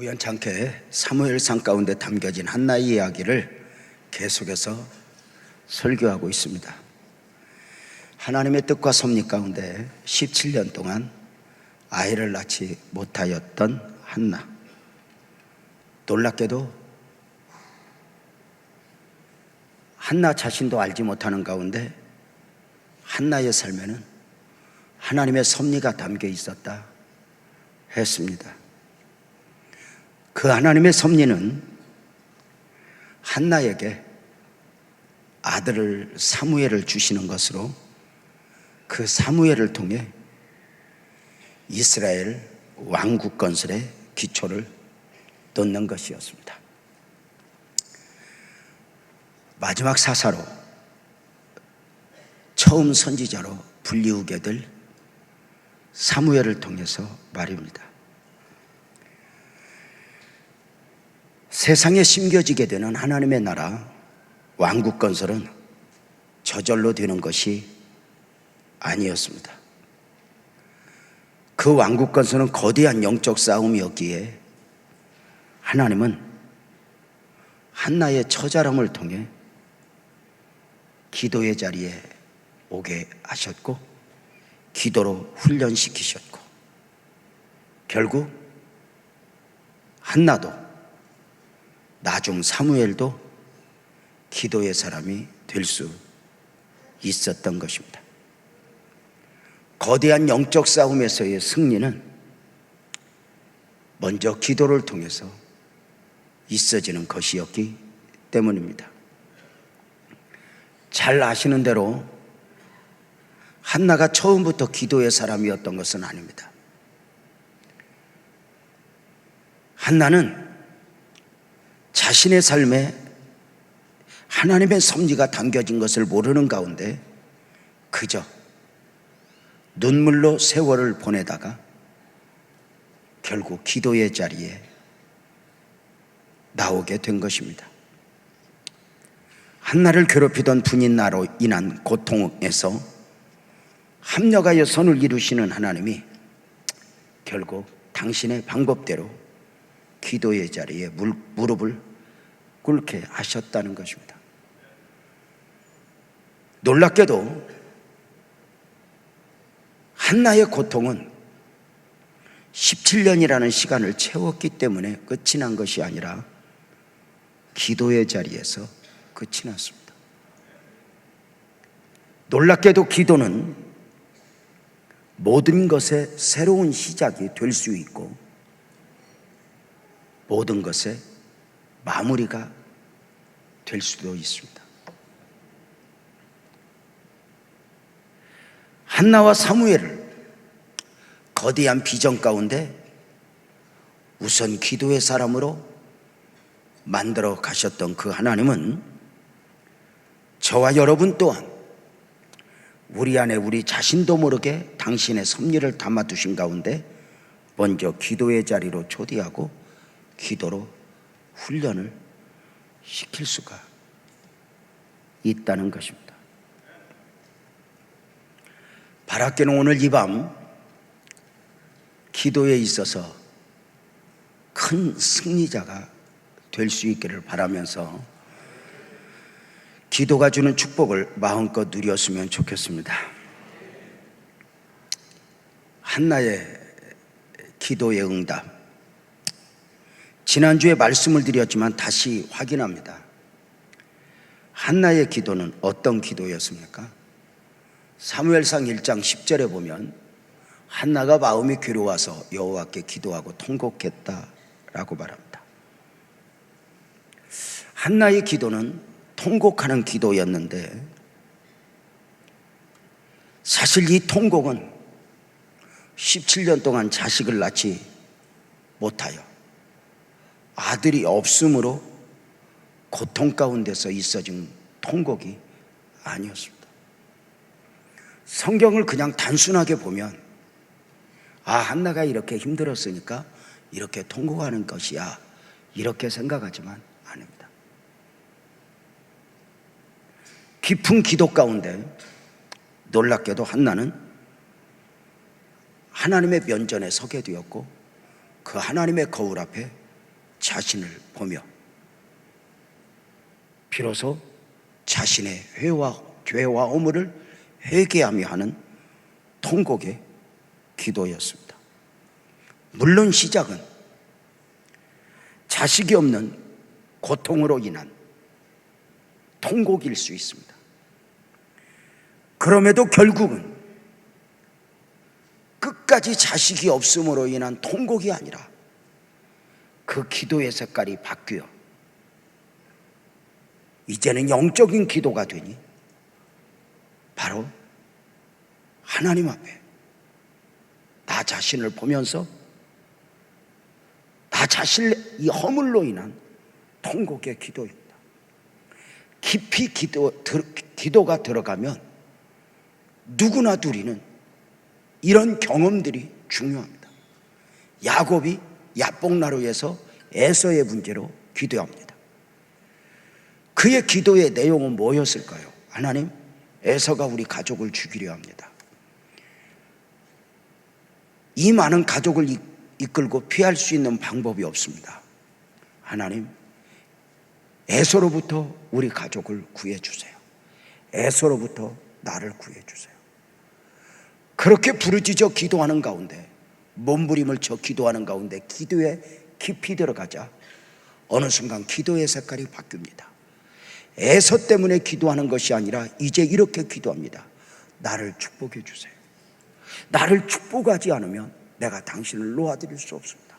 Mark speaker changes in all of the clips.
Speaker 1: 우연찮게 사무엘상 가운데 담겨진 한나의 이야기를 계속해서 설교하고 있습니다. 하나님의 뜻과 섭리 가운데 17년 동안 아이를 낳지 못하였던 한나. 놀랍게도 한나 자신도 알지 못하는 가운데 한나의 삶에는 하나님의 섭리가 담겨 있었다 했습니다. 그 하나님의 섭리는 한나에게 아들을 사무엘을 주시는 것으로 그 사무엘을 통해 이스라엘 왕국 건설의 기초를 놓는 것이었습니다. 마지막 사사로 처음 선지자로 불리우게 될 사무엘을 통해서 말입니다. 세상에 심겨지게 되는 하나님의 나라 왕국 건설은 저절로 되는 것이 아니었습니다. 그 왕국 건설은 거대한 영적 싸움이었기에 하나님은 한나의 처자람을 통해 기도의 자리에 오게 하셨고 기도로 훈련시키셨고 결국 한나도 나중 사무엘도 기도의 사람이 될 수 있었던 것입니다. 거대한 영적 싸움에서의 승리는 먼저 기도를 통해서 있어지는 것이었기 때문입니다. 잘 아시는 대로 한나가 처음부터 기도의 사람이었던 것은 아닙니다. 한나는 자신의 삶에 하나님의 섭리가 담겨진 것을 모르는 가운데 그저 눈물로 세월을 보내다가 결국 기도의 자리에 나오게 된 것입니다. 한나를 괴롭히던 분인나로 인한 고통에서 합력하여 선을 이루시는 하나님이 결국 당신의 방법대로 기도의 자리에 무릎을 꿇게 하셨다는 것입니다. 놀랍게도 한나의 고통은 17년이라는 시간을 채웠기 때문에 끝이 난 것이 아니라 기도의 자리에서 끝이 났습니다. 놀랍게도 기도는 모든 것의 새로운 시작이 될 수 있고 모든 것의 마무리가 될 수도 있습니다. 한나와 사무엘을 거대한 비전 가운데 우선 기도의 사람으로 만들어 가셨던 그 하나님은 저와 여러분 또한 우리 안에 우리 자신도 모르게 당신의 섭리를 담아두신 가운데 먼저 기도의 자리로 초대하고 기도로 훈련을 시킬 수가 있다는 것입니다. 바랄게는 오늘 이 밤 기도에 있어서 큰 승리자가 될 수 있기를 바라면서 기도가 주는 축복을 마음껏 누렸으면 좋겠습니다. 한나의 기도의 응답, 지난주에 말씀을 드렸지만 다시 확인합니다. 한나의 기도는 어떤 기도였습니까? 사무엘상 1장 10절에 보면 한나가 마음이 괴로워서 여호와께 기도하고 통곡했다라고 말합니다. 한나의 기도는 통곡하는 기도였는데 사실 이 통곡은 17년 동안 자식을 낳지 못하여 아들이 없음으로 고통 가운데서 있어진 통곡이 아니었습니다. 성경을 그냥 단순하게 보면 한나가 이렇게 힘들었으니까 이렇게 통곡하는 것이야 이렇게 생각하지만 아닙니다. 깊은 기도 가운데 놀랍게도 한나는 하나님의 면전에 서게 되었고 그 하나님의 거울 앞에 자신을 보며 비로소 자신의 죄와 허물을 회개하며 하는 통곡의 기도였습니다. 물론 시작은 자식이 없는 고통으로 인한 통곡일 수 있습니다. 그럼에도 결국은 끝까지 자식이 없음으로 인한 통곡이 아니라 그 기도의 색깔이 바뀌어 이제는 영적인 기도가 되니 바로 하나님 앞에 나 자신을 보면서 나 자신의 이 허물로 인한 통곡의 기도입니다. 깊이 기도가 들어가면 누구나 누리는 이런 경험들이 중요합니다. 야곱이 야복나루에서 에서의 문제로 기도합니다. 그의 기도의 내용은 뭐였을까요? 하나님, 에서가 우리 가족을 죽이려 합니다. 이 많은 가족을 이끌고 피할 수 있는 방법이 없습니다. 하나님, 에서로부터 우리 가족을 구해주세요. 에서로부터 나를 구해주세요. 그렇게 부르짖어 기도하는 가운데, 몸부림을 쳐 기도하는 가운데 기도에 깊이 들어가자 어느 순간 기도의 색깔이 바뀝니다. 에서 때문에 기도하는 것이 아니라 이제 이렇게 기도합니다. 나를 축복해 주세요. 나를 축복하지 않으면 내가 당신을 놓아드릴 수 없습니다.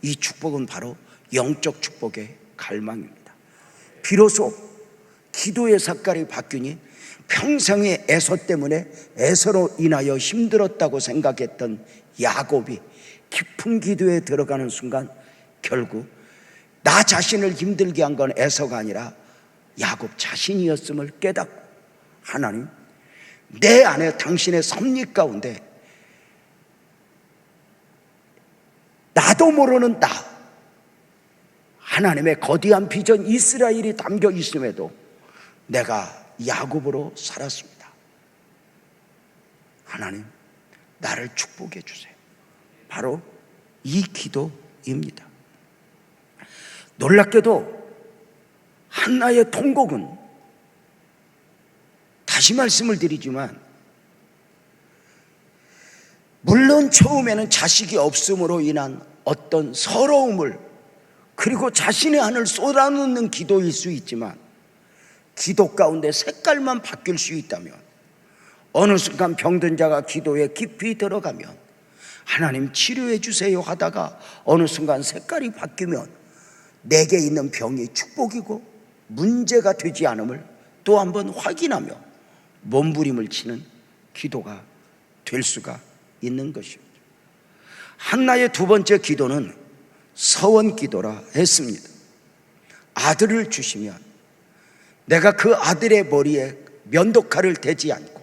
Speaker 1: 이 축복은 바로 영적 축복의 갈망입니다. 비로소 기도의 색깔이 바뀌니 평생의 에서 때문에 에서로 인하여 힘들었다고 생각했던 야곱이 깊은 기도에 들어가는 순간 결국 나 자신을 힘들게 한 건 에서가 아니라 야곱 자신이었음을 깨닫고 하나님, 내 안에 당신의 섭리 가운데 나도 모르는 나, 하나님의 거대한 비전 이스라엘이 담겨 있음에도 내가 야곱으로 살았습니다. 하나님, 나를 축복해 주세요. 바로 이 기도입니다. 놀랍게도 한나의 통곡은, 다시 말씀을 드리지만, 물론 처음에는 자식이 없음으로 인한 어떤 서러움을, 그리고 자신의 안을 쏟아놓는 기도일 수 있지만, 기도 가운데 색깔만 바뀔 수 있다면, 어느 순간 병든 자가 기도에 깊이 들어가면 하나님 치료해 주세요 하다가 어느 순간 색깔이 바뀌면 내게 있는 병이 축복이고 문제가 되지 않음을 또 한번 확인하며 몸부림을 치는 기도가 될 수가 있는 것입니다. 한나의 두 번째 기도는 서원 기도라 했습니다. 아들을 주시면 내가 그 아들의 머리에 면도칼을 대지 않고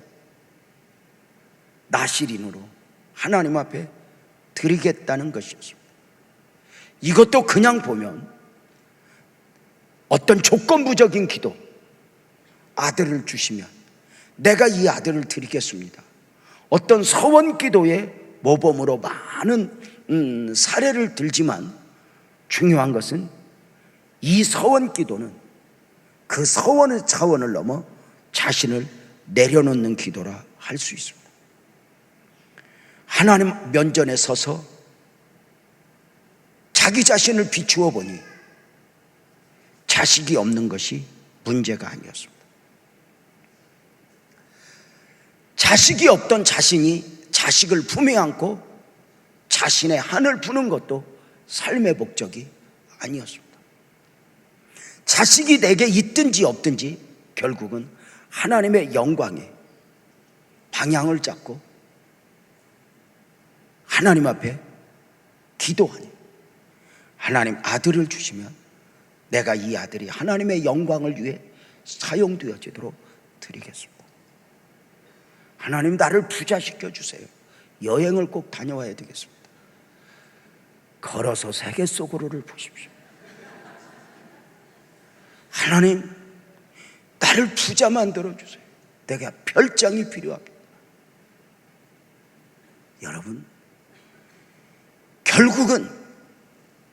Speaker 1: 나시린으로 하나님 앞에 드리겠다는 것이었습니다. 이것도 그냥 보면 어떤 조건부적인 기도, 아들을 주시면 내가 이 아들을 드리겠습니다, 어떤 서원 기도의 모범으로 많은 사례를 들지만 중요한 것은 이 서원 기도는 그 서원의 차원을 넘어 자신을 내려놓는 기도라 할 수 있습니다. 하나님 면전에 서서 자기 자신을 비추어 보니 자식이 없는 것이 문제가 아니었습니다. 자식이 없던 자신이 자식을 품에 안고 자신의 한을 푸는 것도 삶의 목적이 아니었습니다. 자식이 내게 있든지 없든지 결국은 하나님의 영광에 방향을 잡고 하나님 앞에 기도하니 하나님 아들을 주시면 내가 이 아들이 하나님의 영광을 위해 사용되어지도록 드리겠습니다. 하나님, 나를 부자시켜 주세요. 여행을 꼭 다녀와야 되겠습니다. 걸어서 세계 속으로를 보십시오. 하나님, 나를 부자 만들어 주세요. 내가 별장이 필요합니다. 여러분, 결국은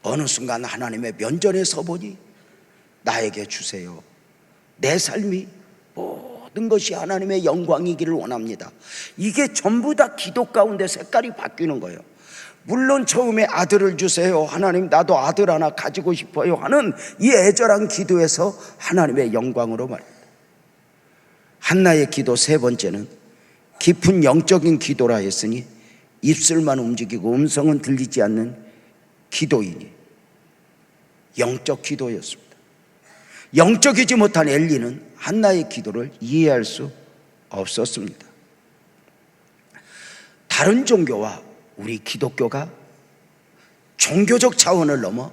Speaker 1: 어느 순간 하나님의 면전에 서보니 나에게 주세요. 내 삶이 모든 것이 하나님의 영광이기를 원합니다. 이게 전부 다 기도 가운데 색깔이 바뀌는 거예요. 물론 처음에 아들을 주세요, 하나님 나도 아들 하나 가지고 싶어요 하는 이 애절한 기도에서 하나님의 영광으로 말입니다. 한나의 기도 세 번째는 깊은 영적인 기도라 했으니 입술만 움직이고 음성은 들리지 않는 기도이니 영적 기도였습니다. 영적이지 못한 엘리는 한나의 기도를 이해할 수 없었습니다. 다른 종교와 우리 기독교가 종교적 차원을 넘어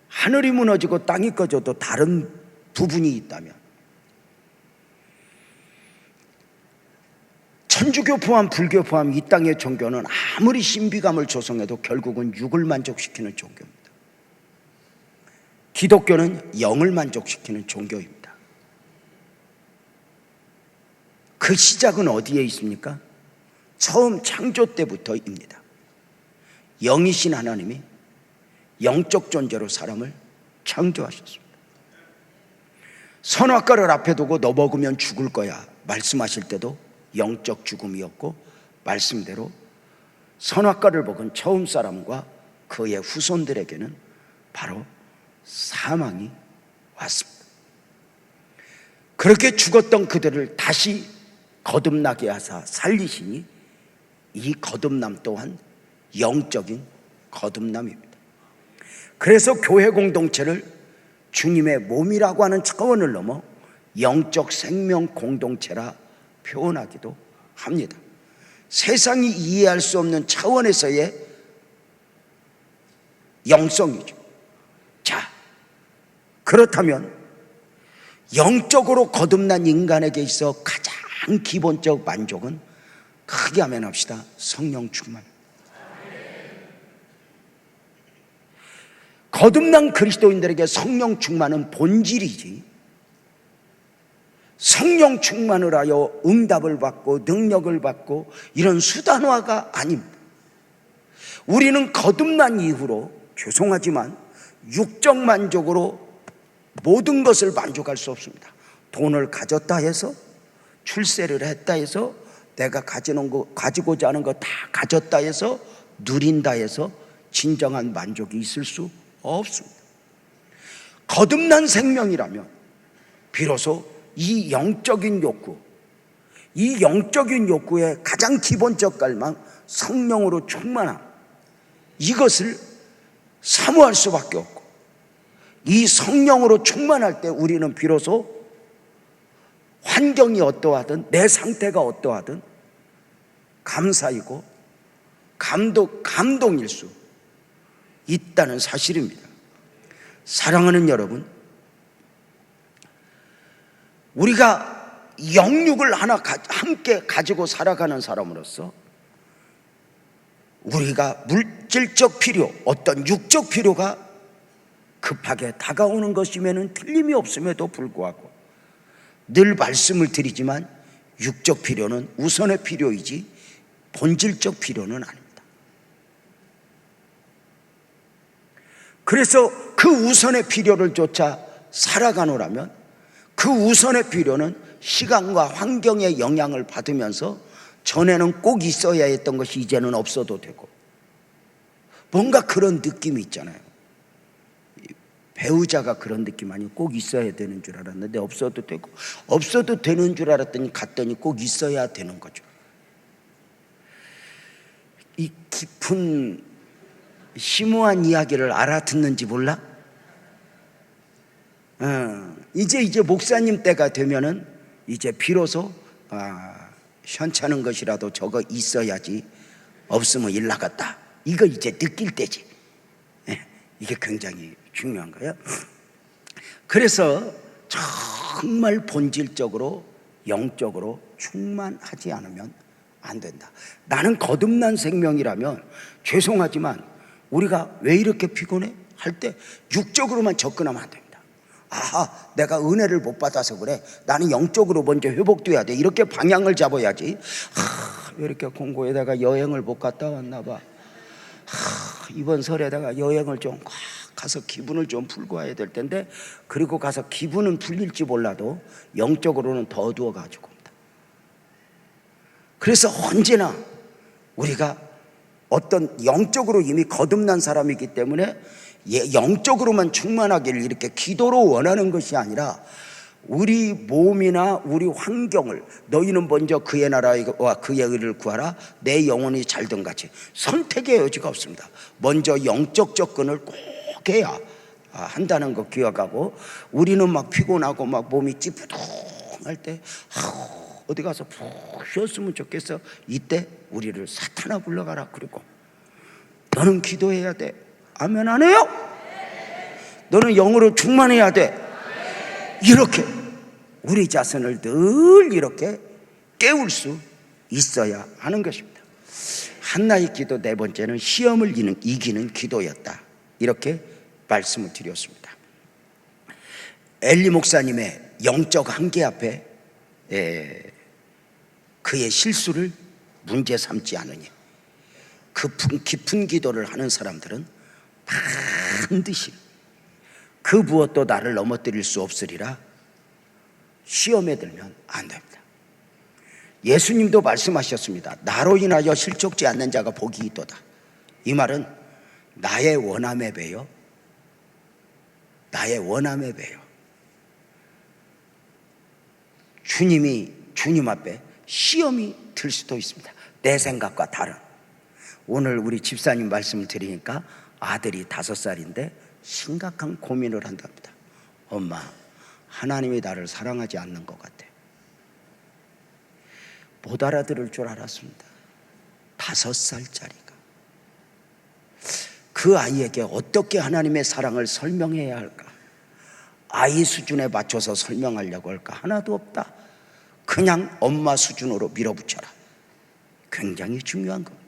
Speaker 1: 하늘이 무너지고 땅이 꺼져도 다른 부분이 있다면, 천주교 포함 불교 포함 이 땅의 종교는 아무리 신비감을 조성해도 결국은 육을 만족시키는 종교입니다. 기독교는 영을 만족시키는 종교입니다. 그 시작은 어디에 있습니까? 처음 창조 때부터입니다. 영이신 하나님이 영적 존재로 사람을 창조하셨습니다. 선악과를 앞에 두고 너 먹으면 죽을 거야 말씀하실 때도 영적 죽음이었고, 말씀대로 선악과를 먹은 처음 사람과 그의 후손들에게는 바로 사망이 왔습니다. 그렇게 죽었던 그들을 다시 거듭나게 하사 살리시니 이 거듭남 또한 영적인 거듭남입니다. 그래서 교회 공동체를 주님의 몸이라고 하는 차원을 넘어 영적 생명 공동체라 표현하기도 합니다. 세상이 이해할 수 없는 차원에서의 영성이죠. 자, 그렇다면 영적으로 거듭난 인간에게 있어 가장 기본적 만족은 크게 하면 합시다, 성령 충만. 거듭난 그리스도인들에게 성령 충만은 본질이지, 성령 충만을 하여 응답을 받고 능력을 받고 이런 수단화가 아닙니다. 우리는 거듭난 이후로 죄송하지만 육적 만족으로 모든 것을 만족할 수 없습니다. 돈을 가졌다 해서, 출세를 했다 해서, 내가 가지고자 하는 거 다 가졌다 해서, 누린다 해서 진정한 만족이 있을 수 없습니다. 거듭난 생명이라면 비로소 이 영적인 욕구, 이 영적인 욕구의 가장 기본적 갈망, 성령으로 충만함, 이것을 사모할 수밖에 없고, 이 성령으로 충만할 때 우리는 비로소 환경이 어떠하든 내 상태가 어떠하든 감사이고 감동일 수 있다는 사실입니다. 사랑하는 여러분, 우리가 영육을 하나 함께 가지고 살아가는 사람으로서 우리가 물질적 필요, 어떤 육적 필요가 급하게 다가오는 것이면 틀림이 없음에도 불구하고 늘 말씀을 드리지만 육적 필요는 우선의 필요이지 본질적 필요는 아닙니다. 그래서 그 우선의 필요를 쫓아 살아가노라면 그 우선의 필요는 시간과 환경의 영향을 받으면서 전에는 꼭 있어야 했던 것이 이제는 없어도 되고, 뭔가 그런 느낌이 있잖아요. 배우자가 그런 느낌 아니에요? 꼭 있어야 되는 줄 알았는데 없어도 되고, 없어도 되는 줄 알았더니 갔더니 꼭 있어야 되는 거죠. 이 깊은 심오한 이야기를 알아듣는지 몰라? 이제 목사님 때가 되면은 이제 비로소 현찮은 것이라도 저거 있어야지, 없으면 일 나갔다, 이거 이제 느낄 때지. 이게 굉장히 중요한 거예요. 그래서 정말 본질적으로 영적으로 충만하지 않으면 안 된다. 나는 거듭난 생명이라면, 죄송하지만 우리가 왜 이렇게 피곤해? 할 때 육적으로만 접근하면 안 됩니다. 아하, 내가 은혜를 못 받아서 그래, 나는 영적으로 먼저 회복돼야 돼, 이렇게 방향을 잡아야지. 왜 이렇게 공고에다가 여행을 못 갔다 왔나 봐, 이번 설에다가 여행을 좀 가서 기분을 좀 풀고 와야 될 텐데, 그리고 가서 기분은 풀릴지 몰라도 영적으로는 더 어두워가지고. 그래서 언제나 우리가 어떤 영적으로 이미 거듭난 사람이기 때문에 영적으로만 충만하기를 이렇게 기도로 원하는 것이 아니라, 우리 몸이나 우리 환경을, 너희는 먼저 그의 나라와 그의 의를 구하라, 내 영혼이 잘된 같이, 선택의 여지가 없습니다. 먼저 영적 접근을 꼭 해야 한다는 거 기억하고, 우리는 막 피곤하고 막 몸이 찌뿌둥할 때 어디 가서 푹 쉬었으면 좋겠어. 이때 우리를 사탄아 불러가라. 그리고 너는 기도해야 돼. 아멘 안 해요? 너는 영으로 충만해야 돼. 이렇게 우리 자신을 늘 이렇게 깨울 수 있어야 하는 것입니다. 한나의 기도 네 번째는 시험을 이기는 기도였다. 이렇게 말씀을 드렸습니다. 엘리 목사님의 영적 한계 앞에 그의 실수를 문제 삼지 않으니, 깊은 기도를 하는 사람들은 반드시 그 무엇도 나를 넘어뜨릴 수 없으리라 시험에 들면 안 됩니다. 예수님도 말씀하셨습니다. 나로 인하여 실족지 않는 자가 복이 있도다. 이 말은 나의 원함에 배요, 나의 원함에 배요. 주님 앞에 시험이 들 수도 있습니다. 내 생각과 다른. 오늘 우리 집사님 말씀을 드리니까 아들이 5살인데 심각한 고민을 한답니다. 엄마, 하나님이 나를 사랑하지 않는 것 같아. 못 알아들을 줄 알았습니다. 5살짜리가. 그 아이에게 어떻게 하나님의 사랑을 설명해야 할까? 아이 수준에 맞춰서 설명하려고 할까? 하나도 없다. 그냥 엄마 수준으로 밀어붙여라. 굉장히 중요한 겁니다.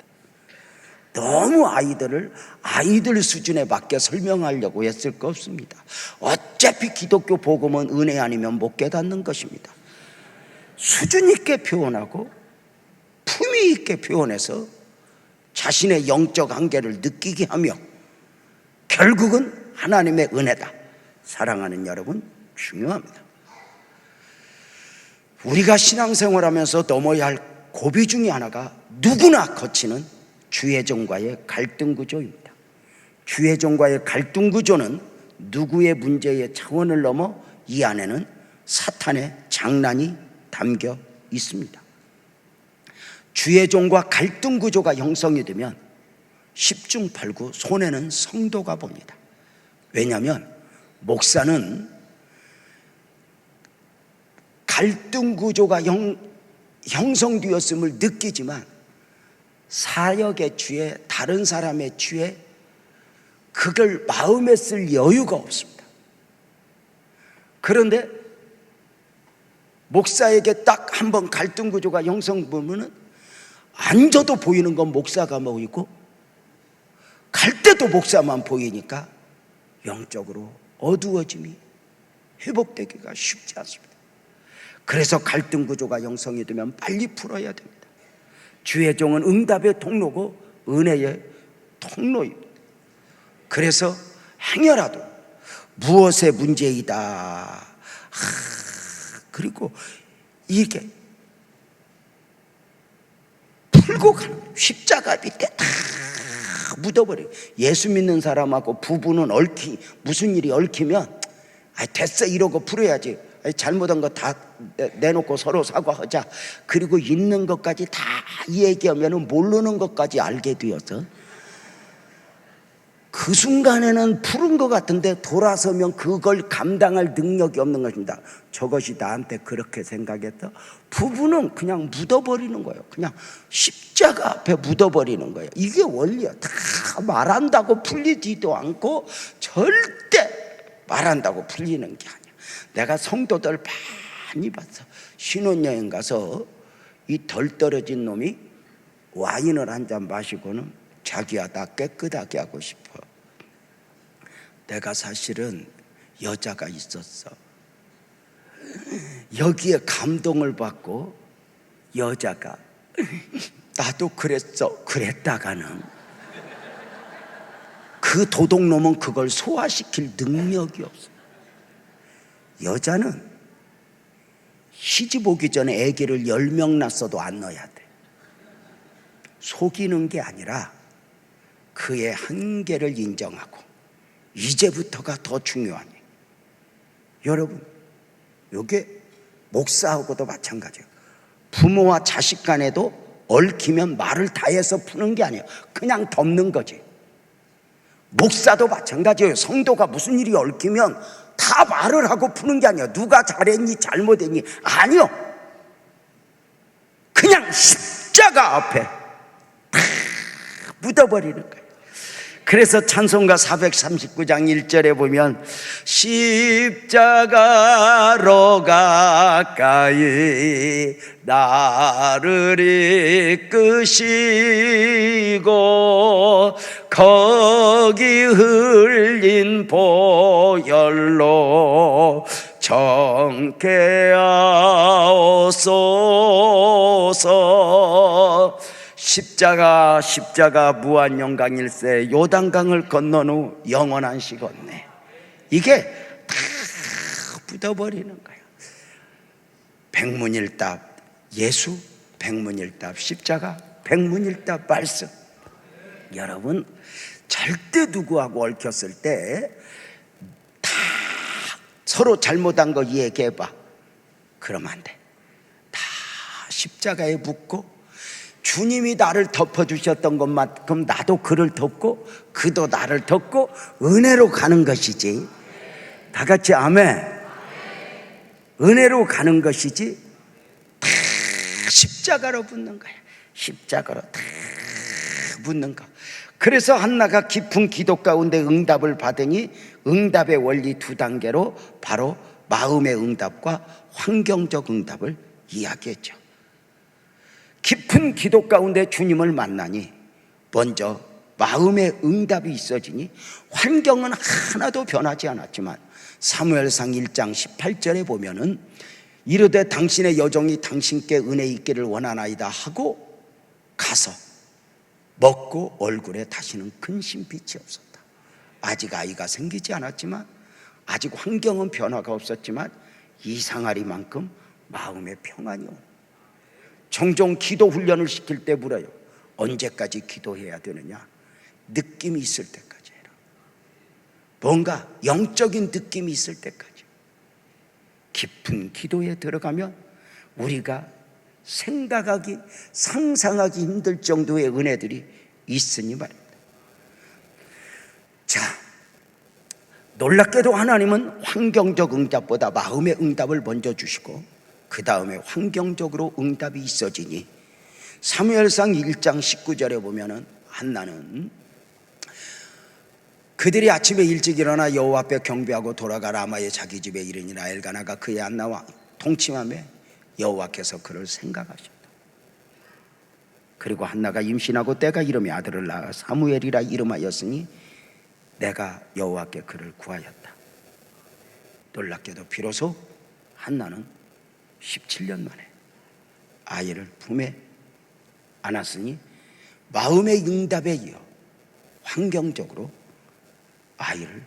Speaker 1: 너무 아이들 수준에 맞게 설명하려고 했을 거 없습니다. 어차피 기독교 복음은 은혜 아니면 못 깨닫는 것입니다. 수준 있게 표현하고 품위 있게 표현해서 자신의 영적 한계를 느끼게 하며, 결국은 하나님의 은혜다. 사랑하는 여러분, 중요합니다. 우리가 신앙생활하면서 넘어야 할 고비 중에 하나가 누구나 거치는 주의종과의 갈등 구조입니다. 주의종과의 갈등 구조는 누구의 문제의 차원을 넘어 이 안에는 사탄의 장난이 담겨 있습니다. 주의종과 갈등 구조가 형성이 되면 10중 8구 손해는 성도가 봅니다. 왜냐하면 목사는 갈등 구조가 형성되었음을 느끼지만 사역의 주에, 다른 사람의 주에 그걸 마음에 쓸 여유가 없습니다. 그런데 목사에게 딱 한 번 갈등 구조가 형성되면은 앉아도 보이는 건 목사가 보이고 갈 때도 목사만 보이니까 영적으로 어두워짐이 회복되기가 쉽지 않습니다. 그래서 갈등 구조가 형성이 되면 빨리 풀어야 됩니다. 주의 종은 응답의 통로고 은혜의 통로입니다. 그래서 행여라도 무엇의 문제이다, 그리고 이게 풀고 가는, 십자가 밑에 다 묻어버려요. 예수 믿는 사람하고 부부는 무슨 일이 얽히면 됐어 이러고 풀어야지. 잘못한 거 다 내놓고 서로 사과하자. 그리고 있는 것까지 다 얘기하면 모르는 것까지 알게 되어서 그 순간에는 푸른 것 같은데 돌아서면 그걸 감당할 능력이 없는 것입니다. 저것이 나한테 그렇게 생각했다. 부부는 그냥 묻어버리는 거예요. 그냥 십자가 앞에 묻어버리는 거예요. 이게 원리야. 다 말한다고 풀리지도 않고 절대 말한다고 풀리는 게 아니야. 내가 성도들 많이 봤어. 신혼여행 가서 이 덜 떨어진 놈이 와인을 한 잔 마시고는 자기야 나 깨끗하게 하고 싶어. 내가 사실은 여자가 있었어. 여기에 감동을 받고 여자가 나도 그랬어. 그랬다가는 그 도둑놈은 그걸 소화시킬 능력이 없어요. 여자는 시집 오기 전에 아기를 10명 낳았어도 안 넣어야 돼. 속이는 게 아니라 그의 한계를 인정하고 이제부터가 더 중요하니. 여러분, 이게 목사하고도 마찬가지예요. 부모와 자식 간에도 얽히면 말을 다 해서 푸는 게 아니에요. 그냥 덮는 거지. 목사도 마찬가지예요. 성도가 무슨 일이 얽히면 다 말을 하고 푸는 게 아니에요. 누가 잘했니 잘못했니 아니요. 그냥 십자가 앞에 다 묻어버리는 거예요. 그래서 찬송가 439장 1절에 보면 십자가로 가까이 나를 이끄시고 거기 흘린 보혈로 정케 하옵소서. 십자가 무한영광일세. 요단강을 건넌 후 영원한 시건네. 이게 다 묻어버리는 거예요. 백문일답 예수, 백문일답 십자가, 백문일답 말씀. 여러분, 절대 누구하고 얽혔을 때 다 서로 잘못한 거 얘기해봐. 그러면 안 돼. 다 십자가에 묻고 주님이 나를 덮어주셨던 것만큼 나도 그를 덮고 그도 나를 덮고 은혜로 가는 것이지. 다 같이 아멘. 은혜로 가는 것이지 다 십자가로 붙는 거야. 십자가로 다 붙는 거. 그래서 한나가 깊은 기도 가운데 응답을 받으니 응답의 원리 2단계로 바로 마음의 응답과 환경적 응답을 이야기했죠. 깊은 기도 가운데 주님을 만나니 먼저 마음의 응답이 있어지니 환경은 하나도 변하지 않았지만 사무엘상 1장 18절에 보면은 이르되 당신의 여종이 당신께 은혜 있기를 원하나이다 하고 가서 먹고 얼굴에 다시는 근심빛이 없었다. 아직 아이가 생기지 않았지만, 아직 환경은 변화가 없었지만 이상하리만큼 마음의 평안이 옵니다. 종종 기도 훈련을 시킬 때 물어요. 언제까지 기도해야 되느냐? 느낌이 있을 때까지 해라. 뭔가 영적인 느낌이 있을 때까지. 깊은 기도에 들어가면 우리가 생각하기, 상상하기 힘들 정도의 은혜들이 있으니 말입니다. 자, 놀랍게도 하나님은 환경적 응답보다 마음의 응답을 먼저 주시고 그 다음에 환경적으로 응답이 있어지니 사무엘상 1장 19절에 보면은 한나는 그들이 아침에 일찍 일어나 여호와 앞에 경배하고 돌아가 라마의 자기 집에 이르니라. 엘가나가 그의 한나와 동침하며 여호와께서 그를 생각하셨다. 그리고 한나가 임신하고 때가 이름에 아들을 낳아 사무엘이라 이름하였으니 내가 여호와께 그를 구하였다. 놀랍게도 비로소 한나는 17년 만에 아이를 품에 안았으니 마음의 응답에 이어 환경적으로 아이를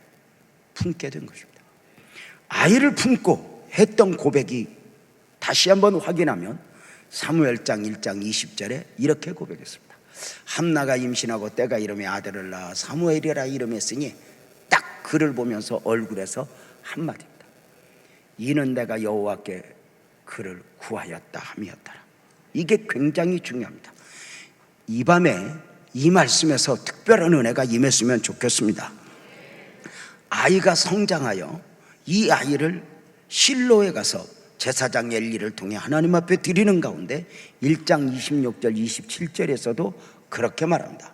Speaker 1: 품게 된 것입니다. 아이를 품고 했던 고백이 다시 한번 확인하면 사무엘장 1장 20절에 이렇게 고백했습니다. 한나가 임신하고 때가 이름에 아들을 낳아 사무엘이라 이름했으니 딱 그를 보면서 얼굴에서 한마디입니다. 이는 내가 여호와께 그를 구하였다 함이었더라. 이게 굉장히 중요합니다. 이 밤에 이 말씀에서 특별한 은혜가 임했으면 좋겠습니다. 아이가 성장하여 이 아이를 실로에 가서 제사장 엘리를 통해 하나님 앞에 드리는 가운데 1장 26절 27절에서도 그렇게 말합니다.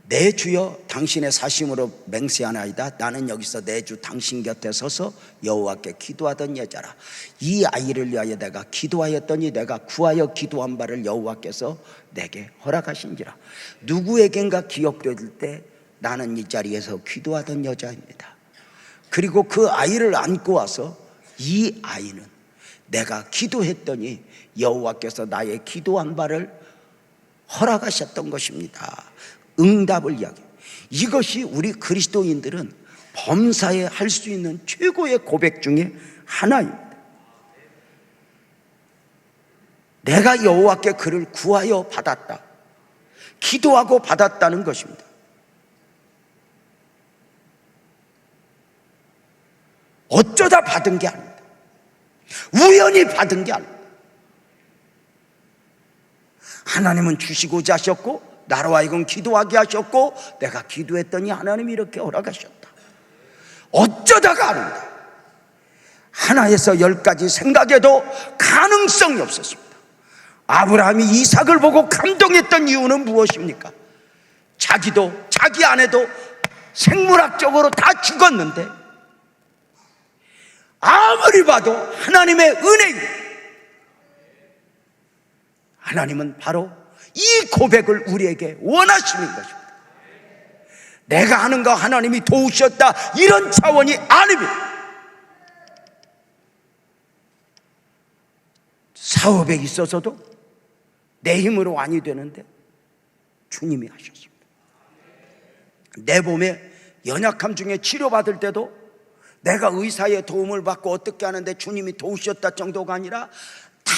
Speaker 1: 내 주여 당신의 사심으로 맹세하나이다. 나는 여기서 내 주 당신 곁에 서서 여호와께 기도하던 여자라. 이 아이를 위하여 내가 기도하였더니 내가 구하여 기도한 바를 여호와께서 내게 허락하신지라. 누구에겐가 기억될 때 나는 이 자리에서 기도하던 여자입니다. 그리고 그 아이를 안고 와서 이 아이는 내가 기도했더니 여호와께서 나의 기도한 바를 허락하셨던 것입니다. 응답을 이야기. 이것이 우리 그리스도인들은 범사에 할 수 있는 최고의 고백 중에 하나입니다. 내가 여호와께 그를 구하여 받았다, 기도하고 받았다는 것입니다. 어쩌다 받은 게 아닙니다. 우연히 받은 게 아닙니다. 하나님은 주시고자 하셨고, 나로 하여금 기도하게 하셨고, 내가 기도했더니 하나님이 이렇게 허락하셨다. 어쩌다가 아닙니다. 하나에서 10가지 생각해도 가능성이 없었습니다. 아브라함이 이삭을 보고 감동했던 이유는 무엇입니까? 자기도 자기 아내도 생물학적으로 다 죽었는데 아무리 봐도 하나님의 은혜입니다. 하나님은 바로 이 고백을 우리에게 원하시는 것입니다. 내가 하는 거 하나님이 도우셨다, 이런 차원이 아닙니다. 사업에 있어서도 내 힘으로 아니 되는데 주님이 하셨습니다. 내 몸에 연약함 중에 치료받을 때도 내가 의사의 도움을 받고 어떻게 하는데 주님이 도우셨다 정도가 아니라 다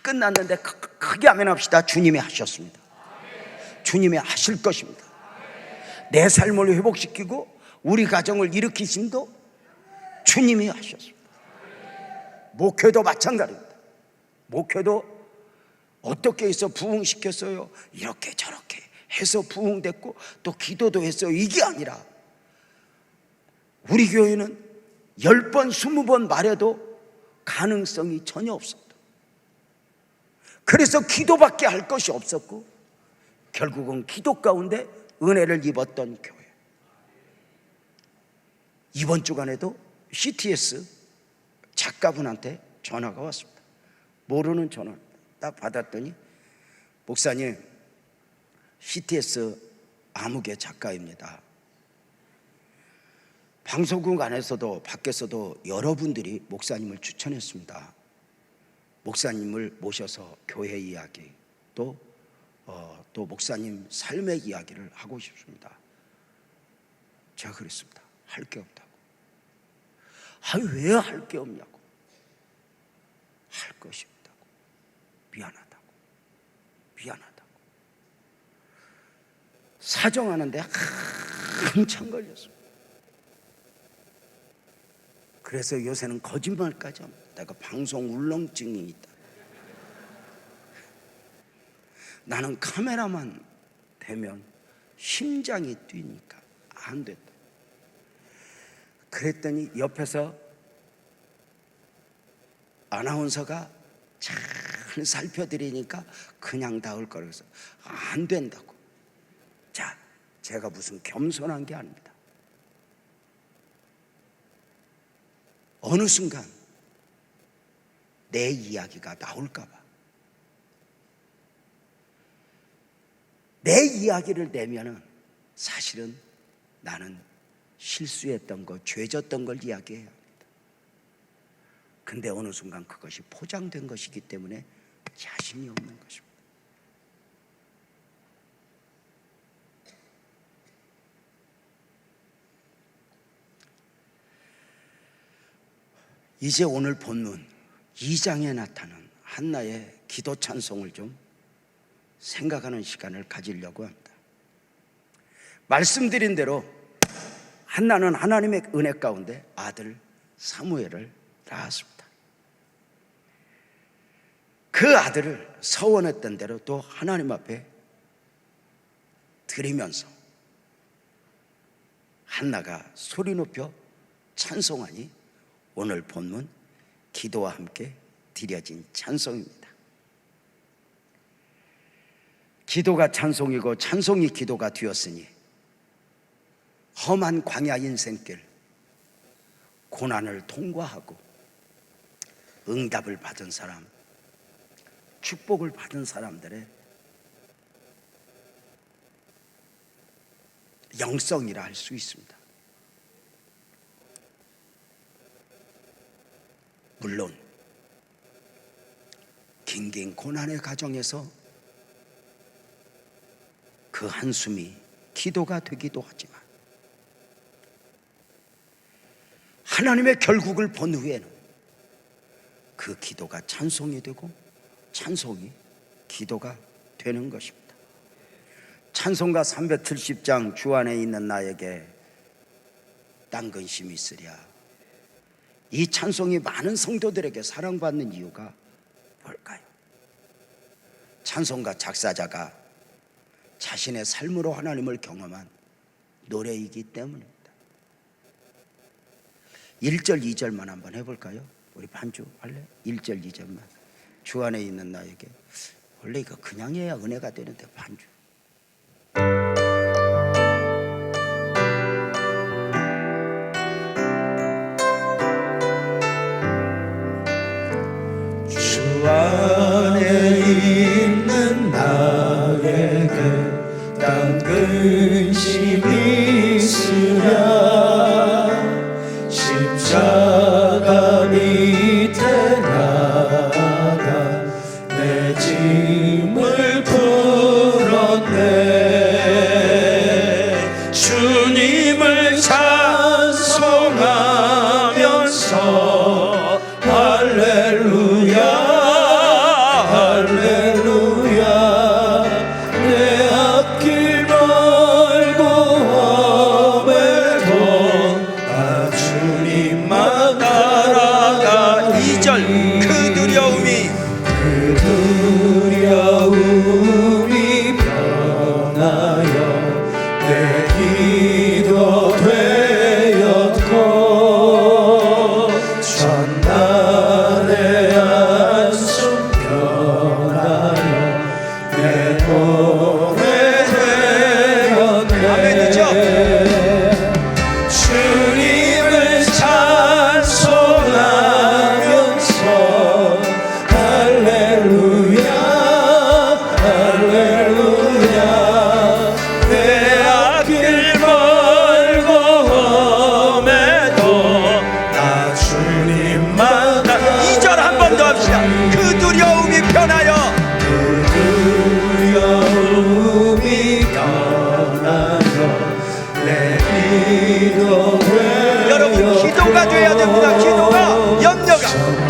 Speaker 1: 끝났는데 크게 아멘 합시다. 주님이 하셨습니다. 주님이 하실 것입니다. 내 삶을 회복시키고 우리 가정을 일으키심도 주님이 하셨습니다. 목회도 마찬가지입니다. 목회도 어떻게 해서 부흥시켰어요? 이렇게 저렇게 해서 부흥됐고 또 기도도 했어요. 이게 아니라 우리 교회는 10번 20번 말해도 가능성이 전혀 없었다. 그래서 기도밖에 할 것이 없었고 결국은 기도 가운데 은혜를 입었던 교회. 이번 주간에도 CTS 작가분한테 전화가 왔습니다. 모르는 전화 딱 받았더니, 목사님, CTS 아무개 작가입니다. 방송국 안에서도 밖에서도 여러분들이 목사님을 추천했습니다. 목사님을 모셔서 교회 이야기 또 목사님 삶의 이야기를 하고 싶습니다. 제가 그랬습니다. 할 게 없다고. 왜 할 게 없냐고. 할 것이 없다고. 미안하다고. 사정하는데 한참 걸렸습니다. 그래서 요새는 거짓말까지 합니다. 내가 방송 울렁증이 있다. 나는 카메라만 되면 심장이 뛰니까 안 됐다. 그랬더니 옆에서 아나운서가 잘 살펴드리니까 그냥 닿을 거라서 안 된다고. 자, 제가 무슨 겸손한 게 아닙니다. 어느 순간 내 이야기가 나올까 봐. 내 이야기를 내면은 사실은 나는 실수했던 거, 죄졌던 걸 이야기해야 합니다. 근데 어느 순간 그것이 포장된 것이기 때문에 자신이 없는 것입니다. 이제 오늘 본문 2장에 나타난 한나의 기도 찬송을 좀 생각하는 시간을 가지려고 합니다. 말씀드린 대로 한나는 하나님의 은혜 가운데 아들 사무엘을 낳았습니다. 그 아들을 서원했던 대로 또 하나님 앞에 드리면서 한나가 소리 높여 찬송하니 오늘 본문 기도와 함께 드려진 찬송입니다. 기도가 찬송이고 찬송이 기도가 되었으니 험한 광야 인생길 고난을 통과하고 응답을 받은 사람, 축복을 받은 사람들의 영성이라 할 수 있습니다. 물론 긴긴 고난의 가정에서 그 한숨이 기도가 되기도 하지만 하나님의 결국을 본 후에는 그 기도가 찬송이 되고 찬송이 기도가 되는 것입니다. 찬송가 370장 주 안에 있는 나에게 딴 근심이 있으랴. 이 찬송이 많은 성도들에게 사랑받는 이유가 뭘까요? 찬송가 작사자가 자신의 삶으로 하나님을 경험한 노래이기 때문입니다. 1절 2절만 한번 해볼까요? 우리 반주 할래? 1절 2절만. 주 안에 있는 나에게. 원래 이거 그냥 해야 은혜가 되는데 반주.
Speaker 2: 주 안에 있는 나에게 딴 근심이 있으랴. 십자가 밑에 나가 내 짐을 풀었네. 주님을 찬송하면서 할렐루야 할렐루야. 내 앞길 멀고 험해도 나 주님만 따라가.
Speaker 1: 2절 그
Speaker 2: 두려움이 변하여 내 기도 되었고 전날의 안숨 변하여 내 노래 되었네.
Speaker 1: 아멘이죠?
Speaker 2: 주님을 찬송하면서 할렐루야 할렐루야. 내 앞길 멀고 험해도 나 주님만
Speaker 1: 2절 한 번 더 합시다. 그 두려움이 변하여
Speaker 2: 그 두려움이 변하여 내 기도 되었네.
Speaker 1: 여러분 기도가 돼야 됩니다. 기도가 염려가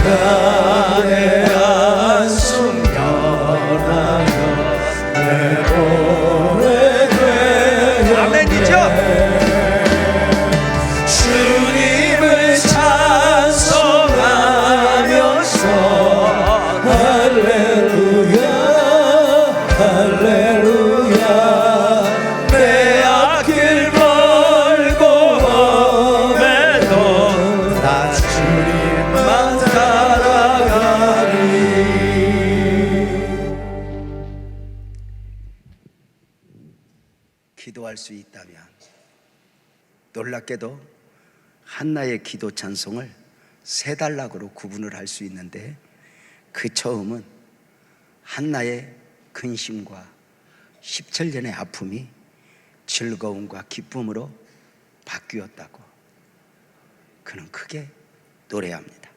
Speaker 2: 나의 안숨 변하여 내 노래 되었네.
Speaker 1: 아멘이죠?
Speaker 2: 주님을 찬송하면서 할렐루야 할렐루야. 내 앞길 멀고 험해도 나 주님만 따라가리.
Speaker 1: 기도할 수 있다면 놀랍게도 한나의 기도 찬송을 세 단락으로 구분을 할 수 있는데 그 처음은 한나의 근심과 17년의 아픔이 즐거움과 기쁨으로 바뀌었다고 그는 크게 노래합니다.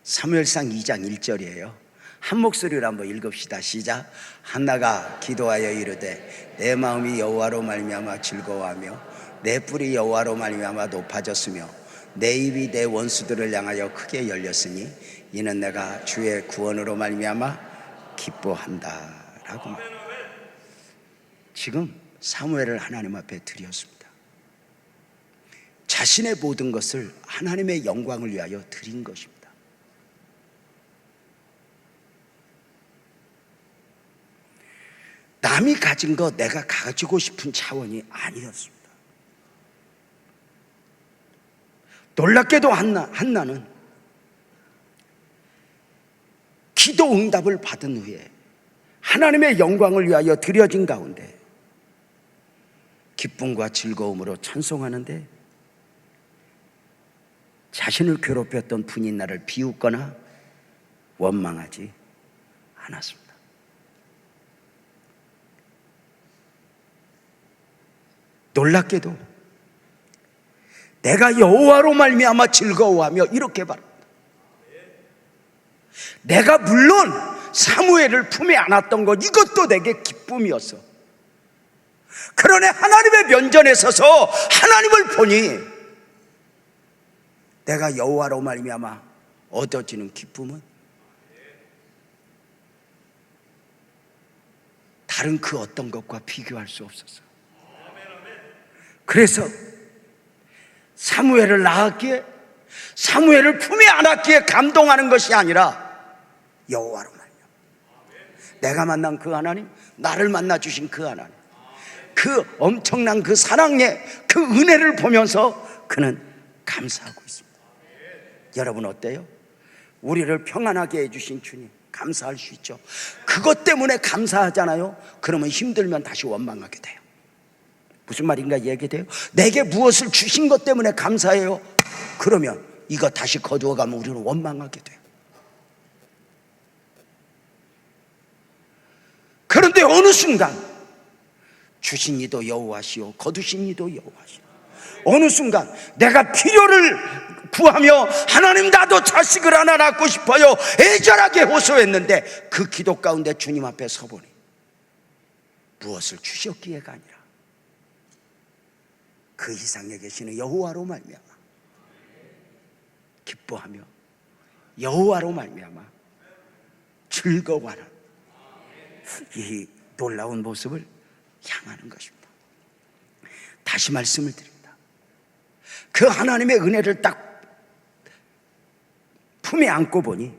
Speaker 1: 사무엘상 2장 1절이에요. 한 목소리로 한번 읽읍시다. 시작. 한나가 기도하여 이르되 내 마음이 여호와로 말미암아 즐거워하며 내 뿔이 여호와로 말미암아 높아졌으며 내 입이 내 원수들을 향하여 크게 열렸으니 이는 내가 주의 구원으로 말미암아 기뻐한다라고 말합니다. 지금 사무엘을 하나님 앞에 드렸습니다. 자신의 모든 것을 하나님의 영광을 위하여 드린 것입니다. 남이 가진 거 내가 가지고 싶은 차원이 아니었습니다. 놀랍게도 한나는 기도 응답을 받은 후에 하나님의 영광을 위하여 드려진 가운데 기쁨과 즐거움으로 찬송하는데 자신을 괴롭혔던 분인나를 비웃거나 원망하지 않았습니다. 놀랍게도 내가 여호와로 말미암아 즐거워하며 이렇게 말합니다. 내가 물론 사무엘을 품에 안았던 것 이것도 내게 기쁨이었어. 그러네 하나님의 면전에 서서 하나님을 보니 내가 여호와로 말미암아 얻어지는 기쁨은 다른 그 어떤 것과 비교할 수 없었어. 그래서 사무엘을 낳았기에, 사무엘을 품에 안았기에 감동하는 것이 아니라 여호와로 말미암아 내가 만난 그 하나님, 나를 만나 주신 그 하나님, 그 엄청난 그 사랑의 그 은혜를 보면서 그는 감사하고 있습니다. 여러분 어때요? 우리를 평안하게 해주신 주님 감사할 수 있죠. 그것 때문에 감사하잖아요. 그러면 힘들면 다시 원망하게 돼요. 무슨 말인가 이해돼요? 내게 무엇을 주신 것 때문에 감사해요. 그러면 이거 다시 거두어가면 우리는 원망하게 돼요. 그런데 어느 순간 주신 이도 여호와시오 거두신 이도 여호와시오. 어느 순간 내가 필요를 구하며 하나님 나도 자식을 하나 낳고 싶어요 애절하게 호소했는데 그 기도 가운데 주님 앞에 서보니 무엇을 주셨기에가 아니라 그 이상에 계시는 여호와로 말미암아 기뻐하며 여호와로 말미암아 즐거워하는 이 놀라운 모습을 향하는 것입니다. 다시 말씀을 드립니다. 그 하나님의 은혜를 딱 품에 안고 보니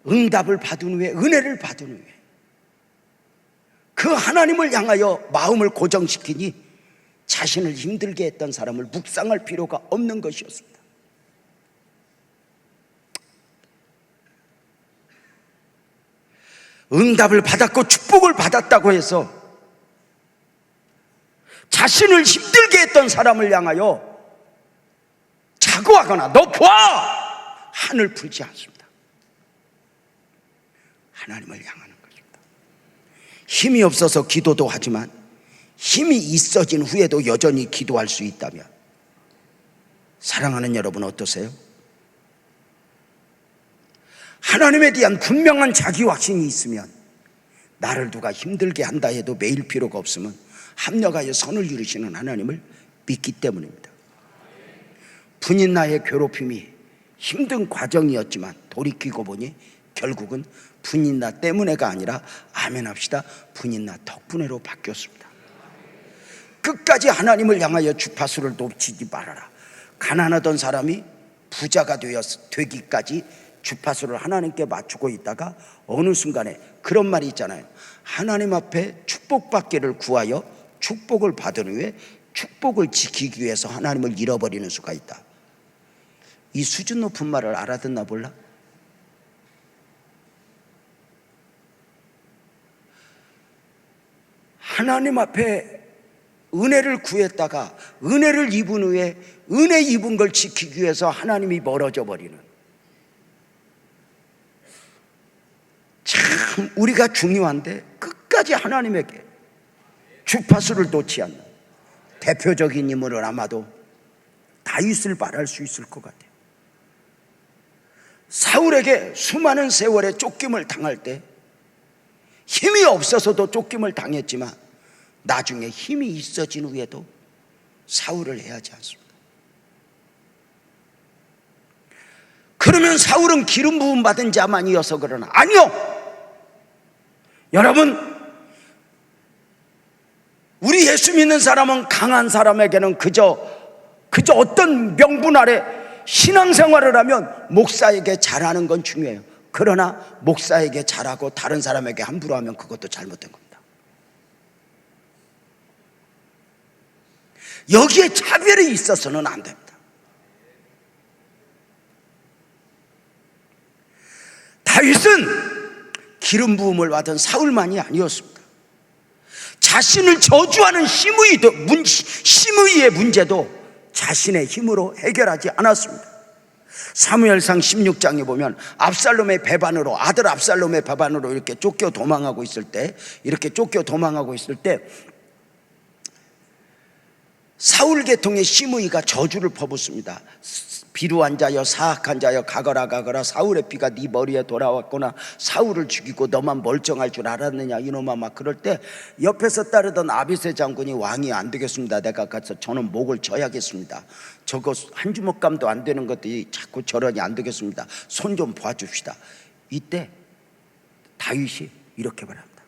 Speaker 1: 응답을 받은 후에, 은혜를 받은 후에 그 하나님을 향하여 마음을 고정시키니 자신을 힘들게 했던 사람을 묵상할 필요가 없는 것이었습니다. 응답을 받았고 축복을 받았다고 해서 자신을 힘들게 했던 사람을 향하여 자고하거나 너 봐! 한을 풀지 않습니다. 하나님을 향하는 것입니다. 힘이 없어서 기도도 하지만 힘이 있어진 후에도 여전히 기도할 수 있다면 사랑하는 여러분 어떠세요? 하나님에 대한 분명한 자기 확신이 있으면 나를 누가 힘들게 한다 해도 매일 필요가 없으면 합력하여 선을 이루시는 하나님을 믿기 때문입니다. 분인나의 괴롭힘이 힘든 과정이었지만 돌이키고 보니 결국은 분인나 때문에가 아니라 아멘 합시다 분인나 덕분에로 바뀌었습니다. 끝까지 하나님을 향하여 주파수를 놓치지 말아라. 가난하던 사람이 부자가 되기까지 주파수를 하나님께 맞추고 있다가 어느 순간에 그런 말이 있잖아요. 하나님 앞에 축복받기를 구하여 축복을 받은 후에 축복을 지키기 위해서 하나님을 잃어버리는 수가 있다. 이 수준 높은 말을 알아듣나 몰라? 하나님 앞에 은혜를 구했다가 은혜를 입은 후에 은혜 입은 걸 지키기 위해서 하나님이 멀어져 버리는, 참 우리가 중요한데 끝까지 하나님에게 주파수를 놓지 않는 대표적인 인물은 아마도 다윗을 말할 수 있을 것 같아요. 사울에게 수많은 세월에 쫓김을 당할 때 힘이 없어서도 쫓김을 당했지만 나중에 힘이 있어진 후에도 사울을 해하지 않습니다. 그러면 사울은 기름 부음 받은 자만이어서 그러나 아니요. 여러분, 우리 예수 믿는 사람은 강한 사람에게는 그저 어떤 명분 아래 신앙생활을 하면 목사에게 잘하는 건 중요해요. 그러나 목사에게 잘하고 다른 사람에게 함부로 하면 그것도 잘못된 겁니다. 여기에 차별이 있어서는 안 됩니다. 다윗은 기름 부음을 받은 사울만이 아니었습니다. 자신을 저주하는 심의의 문제도 자신의 힘으로 해결하지 않았습니다. 사무엘상 16장에 보면 압살롬의 배반으로, 아들 압살롬의 배반으로 이렇게 쫓겨 도망하고 있을 때 사울 계통의 시므이가 저주를 퍼붓습니다. 비루한 자여 사악한 자여 가거라 가거라. 사울의 피가 네 머리에 돌아왔구나. 사울을 죽이고 너만 멀쩡할 줄 알았느냐 이놈아. 막 그럴 때 옆에서 따르던 아비새 장군이 왕이 안 되겠습니다. 내가 가서 저는 목을 쳐야겠습니다. 저거 한 주먹감도 안 되는 것들이 자꾸 저러니 안 되겠습니다. 손 좀 봐줍시다. 이때 다윗이 이렇게 말합니다.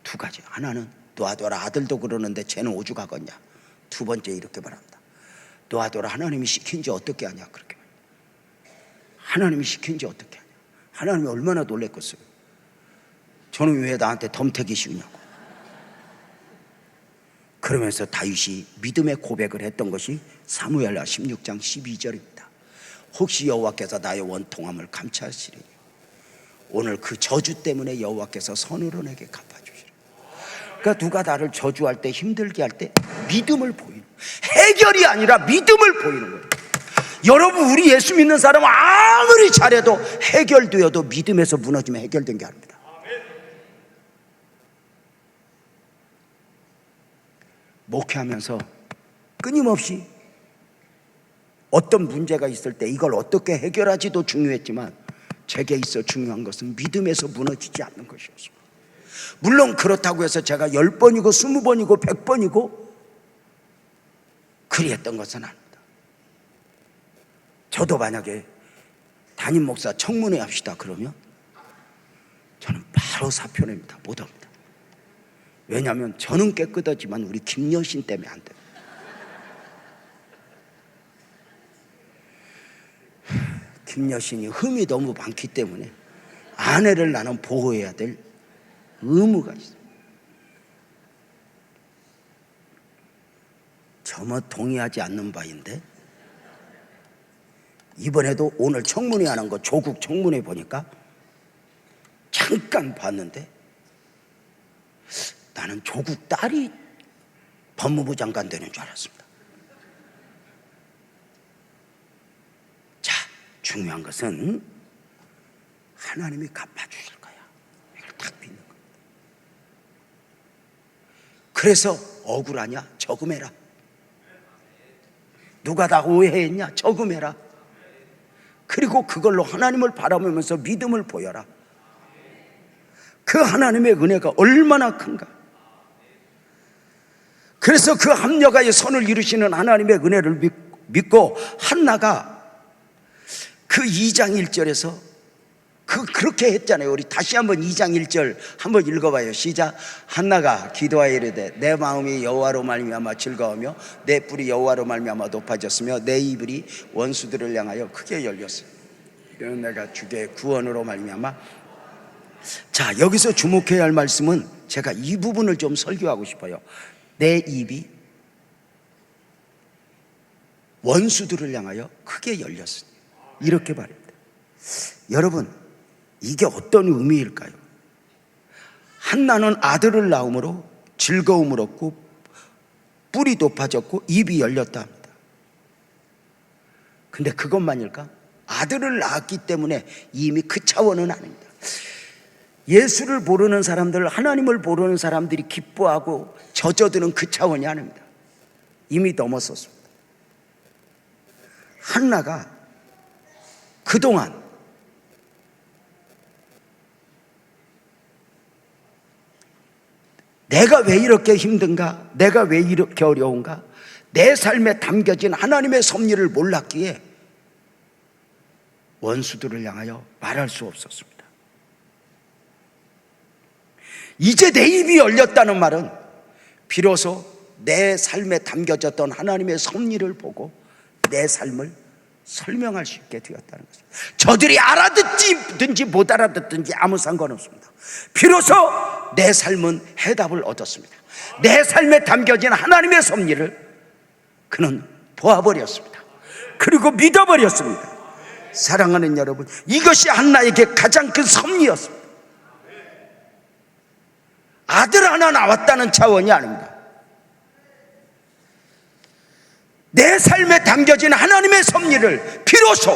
Speaker 1: 두 가지. 하나는 놔둬라. 아들도 그러는데 쟤는 오죽하겠냐. 두 번째 이렇게 말합니다. 놔둬라. 하나님이 시킨지 어떻게 하냐. 그렇게 말합니다. 하나님이 시킨지 어떻게 하냐. 하나님이 얼마나 놀랬겠어요. 저는 왜 나한테 덤태기 씌우냐고. 그러면서 다윗이 믿음의 고백을 했던 것이 사무엘하 16장 12절입니다. 혹시 여호와께서 나의 원통함을 감찰하시리니 오늘 그 저주 때문에 여호와께서 선으로 내게 갚아주시리라. 그러니까 누가 나를 저주할 때, 힘들게 할 때 믿음을 보이는, 해결이 아니라 믿음을 보이는 거예요. 여러분, 우리 예수 믿는 사람은 아무리 잘해도 해결되어도 믿음에서 무너지면 해결된 게 아닙니다. 목회하면서 끊임없이 어떤 문제가 있을 때 이걸 어떻게 해결하지도 중요했지만 제게 있어 중요한 것은 믿음에서 무너지지 않는 것이었습니다. 물론 그렇다고 해서 제가 10번이고 20번이고 100번이고 그리했던 것은 아닙니다. 저도 만약에 담임 목사 청문회 합시다 그러면 저는 바로 사표 냅니다. 못 합니다. 왜냐하면 저는 깨끗하지만 우리 김여신 때문에 안 돼요. 김여신이 흠이 너무 많기 때문에 아내를 나는 보호해야 될 의무가 있어요. 저뭐 동의하지 않는 바인데 이번에도 오늘 청문회 하는 거 조국 청문회 보니까 잠깐 봤는데 나는 조국 딸이 법무부 장관 되는 줄 알았습니다. 자, 중요한 것은 하나님이 갚아주실 거야. 이걸 딱 믿는 거야. 그래서 억울하냐? 저금해라. 누가 다 오해했냐? 저금해라. 그리고 그걸로 하나님을 바라보면서 믿음을 보여라. 그 하나님의 은혜가 얼마나 큰가. 그래서 그 합력하여 선을 이루시는 하나님의 은혜를 믿고 한나가 그 2장 1절에서 그렇게 했잖아요. 우리 다시 한번 2장 1절 한번 읽어봐요. 시작. 한나가 기도하여 이르되 내 마음이 여호와로 말미암아 즐거우며 내 뿔이 여호와로 말미암아 높아졌으며 내 이불이 원수들을 향하여 크게 열렸어요. 이는 내가 주의 구원으로 말미암아. 자, 여기서 주목해야 할 말씀은 제가 이 부분을 좀 설교하고 싶어요. 내 입이 원수들을 향하여 크게 열렸으니 이렇게 말합니다. 여러분, 이게 어떤 의미일까요? 한나는 아들을 낳음으로 즐거움을 얻고 뿔이 높아졌고 입이 열렸다 합니다. 근데 그것만일까? 아들을 낳았기 때문에 이미 그 차원은 아닙니다. 예수를 모르는 사람들, 하나님을 모르는 사람들이 기뻐하고 젖어드는 그 차원이 아닙니다. 이미 넘었었습니다. 한나가 그동안 내가 왜 이렇게 힘든가? 내가 왜 이렇게 어려운가? 내 삶에 담겨진 하나님의 섭리를 몰랐기에 원수들을 향하여 말할 수 없었습니다. 이제 내 입이 열렸다는 말은 비로소 내 삶에 담겨졌던 하나님의 섭리를 보고 내 삶을 설명할 수 있게 되었다는 것입니다. 저들이 알아듣든지 못 알아듣든지 아무 상관없습니다. 비로소 내 삶은 해답을 얻었습니다. 내 삶에 담겨진 하나님의 섭리를 그는 보아버렸습니다. 그리고 믿어버렸습니다. 사랑하는 여러분, 이것이 한나에게 가장 큰 섭리였습니다. 아들 하나 나왔다는 차원이 아닙니다. 내 삶에 담겨진 하나님의 섭리를 비로소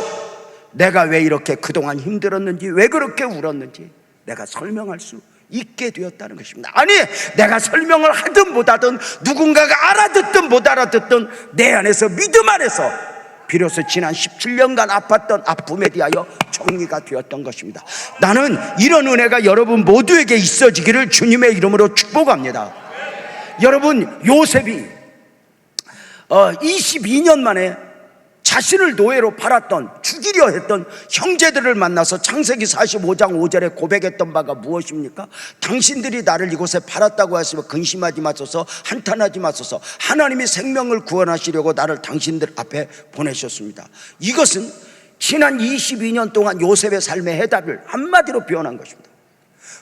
Speaker 1: 내가 왜 이렇게 그동안 힘들었는지, 왜 그렇게 울었는지 내가 설명할 수 있게 되었다는 것입니다. 아니, 내가 설명을 하든 못하든 누군가가 알아듣든 못 알아듣든 내 안에서, 믿음 안에서 비로소 지난 17년간 아팠던 아픔에 대하여 정리가 되었던 것입니다. 나는 이런 은혜가 여러분 모두에게 있어지기를 주님의 이름으로 축복합니다. 여러분, 요셉이 22년 만에 자신을 노예로 팔았던, 죽이려 했던 형제들을 만나서 창세기 45장 5절에 고백했던 바가 무엇입니까? 당신들이 나를 이곳에 팔았다고 하시면 근심하지 마소서, 한탄하지 마소서. 하나님이 생명을 구원하시려고 나를 당신들 앞에 보내셨습니다. 이것은 지난 22년 동안 요셉의 삶의 해답을 한마디로 표현한 것입니다.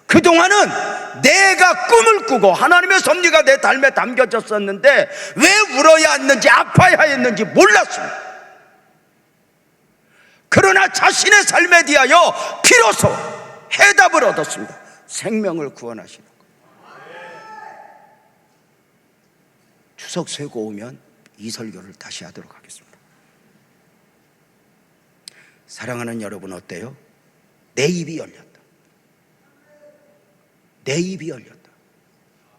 Speaker 1: 그동안은 내가 꿈을 꾸고 하나님의 섭리가 내 삶에 담겨졌었는데 왜 울어야 했는지, 아파야 했는지 몰랐습니다. 그러나 자신의 삶에 대하여 비로소 해답을 얻었습니다. 생명을 구원하시는 것. 추석 쇠고 오면 이 설교를 다시 하도록 하겠습니다. 사랑하는 여러분, 어때요? 내 입이 열렸다. 내 입이 열렸다.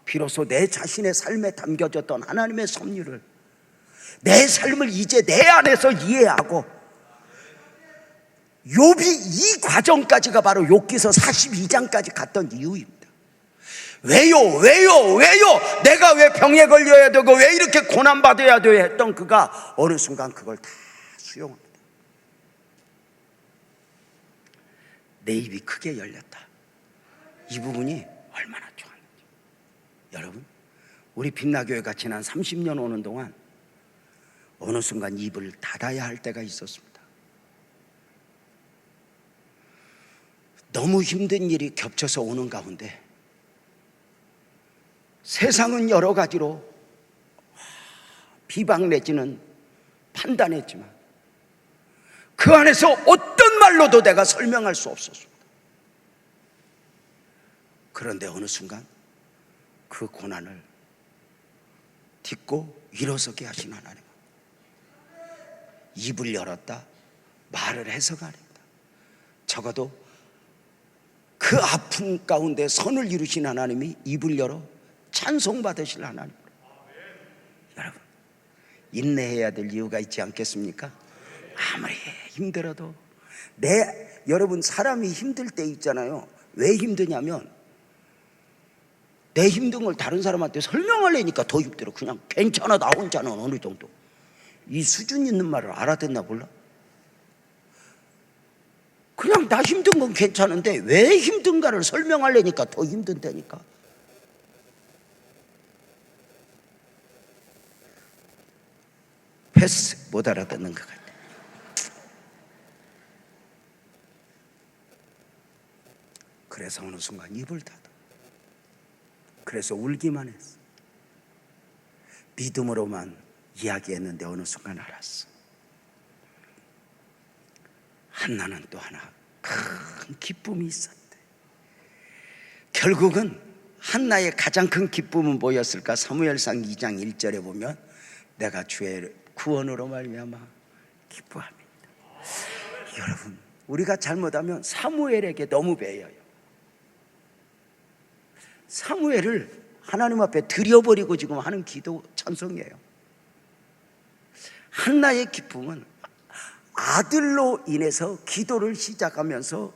Speaker 1: 비로소 내 자신의 삶에 담겨졌던 하나님의 섭리를, 내 삶을 이제 내 안에서 이해하고, 욥이 이 과정까지가 바로 욥기서 42장까지 갔던 이유입니다. 왜요? 내가 왜 병에 걸려야 되고 왜 이렇게 고난받아야 돼 했던 그가 어느 순간 그걸 다 수용합니다. 내 입이 크게 열렸다. 이 부분이 얼마나 좋았는지. 여러분, 우리 빛나교회가 지난 30년 오는 동안 어느 순간 입을 닫아야 할 때가 있었습니다. 너무 힘든 일이 겹쳐서 오는 가운데 세상은 여러 가지로 비방 내지는 판단했지만 그 안에서 어떤 말로도 내가 설명할 수 없었습니다. 그런데 어느 순간 그 고난을 딛고 일어서게 하신 하나님, 입을 열었다, 말을 해서가 아닙니다. 적어도 그 아픔 가운데 선을 이루신 하나님이 입을 열어 찬송받으실 하나님. 여러분, 인내해야 될 이유가 있지 않겠습니까? 아무리 힘들어도 여러분, 사람이 힘들 때 있잖아요. 왜 힘드냐면 내 힘든 걸 다른 사람한테 설명하려니까 더 힘들어. 그냥 괜찮아, 나 혼자는 어느 정도. 이 수준 있는 말을 알아듣나 몰라? 그냥 나 힘든 건 괜찮은데 왜 힘든가를 설명하려니까 더 힘든다니까. 패스, 못 알아듣는 것 같아. 그래서 어느 순간 입을 닫아. 그래서 울기만 했어. 믿음으로만 이야기했는데 어느 순간 알았어. 한나는 또 하나 큰 기쁨이 있었대. 결국은 한나의 가장 큰 기쁨은 뭐였을까? 사무엘상 2장 1절에 보면 내가 주의 구원으로 말미암아 기뻐합니다. 여러분, 우리가 잘못하면 사무엘에게 너무 배워요. 사무엘을 하나님 앞에 드려버리고 지금 하는 기도 찬송이에요. 한나의 기쁨은 아들로 인해서 기도를 시작하면서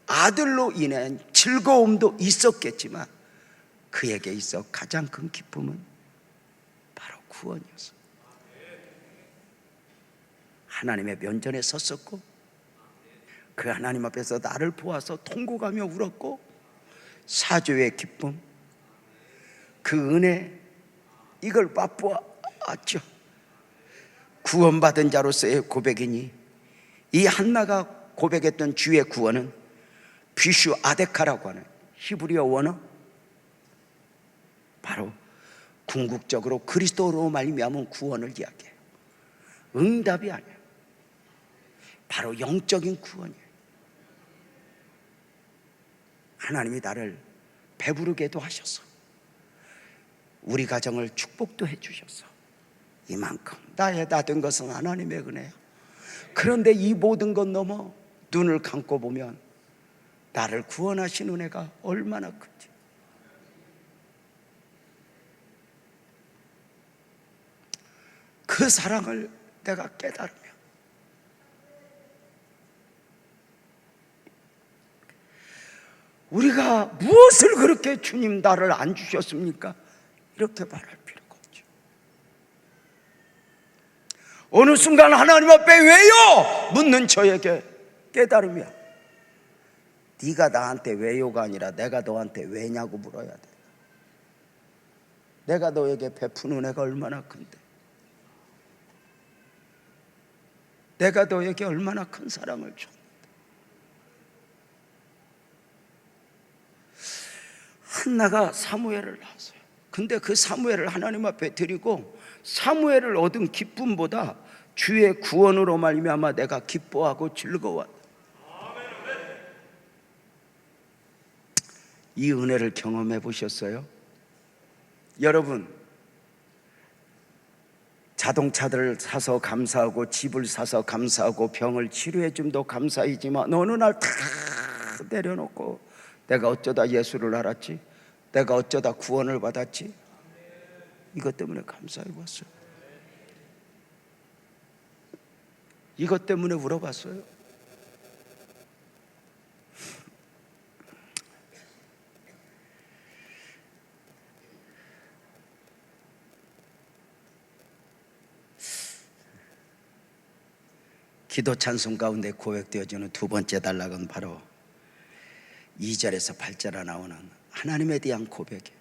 Speaker 1: 아들로 인한 즐거움도 있었겠지만 그에게 있어 가장 큰 기쁨은 바로 구원이었어. 하나님의 면전에 섰었고 그 하나님 앞에서 나를 보아서 통곡하며 울었고 사죄의 기쁨, 그 은혜, 이걸 맛보았죠. 구원받은 자로서의 고백이니 이 한나가 고백했던 주의 구원은 비슈 아데카라고 하는 히브리어 원어, 바로 궁극적으로 그리스도로 말미암은 구원을 이야기해요. 응답이 아니에요. 바로 영적인 구원이에요. 하나님이 나를 배부르게도 하셔서 우리 가정을 축복도 해주셔서 이만큼 나의 다 된 것은 하나님의 은혜야. 그런데 이 모든 것 넘어 눈을 감고 보면 나를 구원하신 은혜가 얼마나 큰지. 그 사랑을 내가 깨달으며 우리가 무엇을 그렇게 주님 나를 안 주셨습니까? 이렇게 말할 필요가 없죠. 어느 순간 하나님 앞에 왜요? 묻는 저에게 깨달으며 네가 나한테 왜요가 아니라 내가 너한테 왜냐고 물어야 돼. 내가 너에게 베푼 은혜가 얼마나 큰데, 내가 너에게 얼마나 큰 사랑을 줬는데. 한나가 사무엘을 낳았어요. 근데 그 사무엘을 하나님 앞에 드리고 사무엘을 얻은 기쁨보다 주의 구원으로 말미암아 내가 기뻐하고 즐거워한다. 이 은혜를 경험해 보셨어요? 여러분, 자동차를 사서 감사하고 집을 사서 감사하고 병을 치료해 줌도 감사이지만 어느 날 다 내려놓고 내가 어쩌다 예수를 알았지? 내가 어쩌다 구원을 받았지? 이것 때문에 감사해 봤어요. 이것 때문에 울어봤어요. 기도 찬송 가운데 고백되어지는 두 번째 단락은 바로 2절에서 8절에 나오는 하나님에 대한 고백이에요.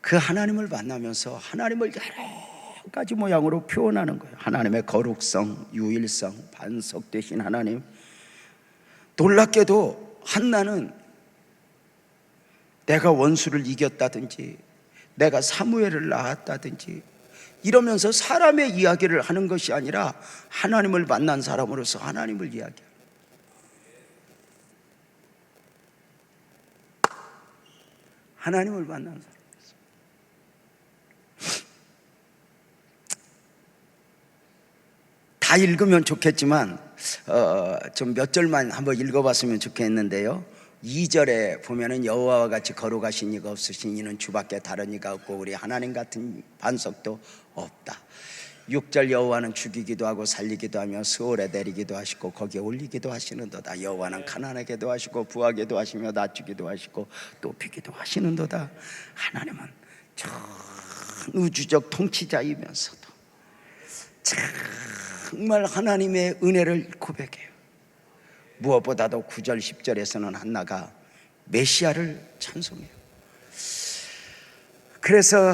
Speaker 1: 그 하나님을 만나면서 하나님을 여러 가지 모양으로 표현하는 거예요. 하나님의 거룩성, 유일성, 반석 되신 하나님. 놀랍게도 한나는 내가 원수를 이겼다든지 내가 사무엘을 낳았다든지 이러면서 사람의 이야기를 하는 것이 아니라 하나님을 만난 사람으로서 하나님을 이야기해요. 하나님을 만난 사람으로서. 다 읽으면 좋겠지만 좀 몇 절만 한번 읽어봤으면 좋겠는데요. 2절에 보면은 여호와와 같이 거룩하신 이가 없으신 이는 주밖에 다른 이가 없고 우리 하나님 같은 반석도 없다. 6절 여호와는 죽이기도 하고 살리기도 하며 스올에 내리기도 하시고 거기에 올리기도 하시는도다. 여호와는 가난하게도 하시고 부하게도 하시며 낮추기도 하시고 높이기도 하시는도다. 하나님은 전 우주적 통치자이면서도 정말 하나님의 은혜를 고백해요. 무엇보다도 9절 10절에서는 한나가 메시아를 찬송해요. 그래서